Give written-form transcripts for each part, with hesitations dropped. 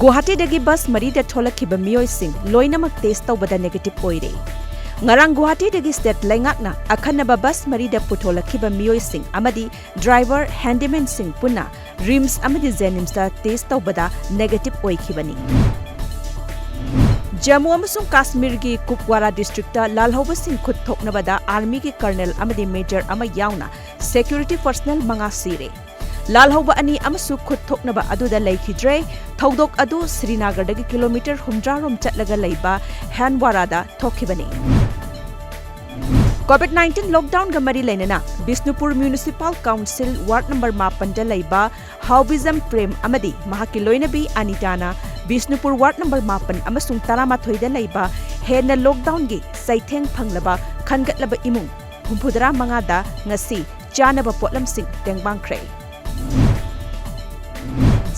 Guwahati bus marida tholakhiba miyoising loinamak test tawbada negative oire. Ngarang Guwahati state laingakna akhanaba bus marida putholakhiba miyoising amadi driver handyman sing punna rims amadi zenimsta test tawbada negative oikhibani. Jammu amasung Kashmir gi Kupwara district ta lalhauba sing khut thoknabada army gi colonel amadi major ama yauna security personnel manga sire. lalhauba ani amasu khut thoknaba aduda leikhidre thodok adu Srinagar dagi kilometer 100 rom chatlaga leiba Handwara da thokhibani. COVID-19 lockdown ga mari lainana Bishnupur Municipal Council Ward number 5 da leiba Haubizam Prem amadi mahaki loinabi Anitana Bishnupur Ward number 5 amasung 13 da leiba hena lockdown gi saitheng phanglaba khangatlaba imung humpudra manga da ngasi chanaba potlam sing tengbangkhre.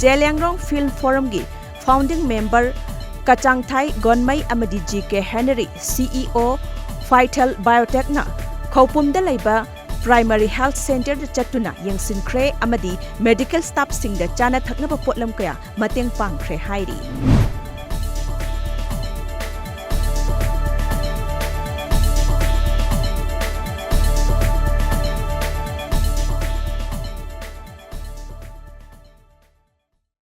Jelangrong Film Forum gi founding member Kachangthai Gonmai amadi GK Henry CEO Vital Biotech na Khopumda leiba Primary Health Center da chatuna yangsinkhre amadi medical staff sing da chana thaknaba potlam kaya mateng pangkhre hairi.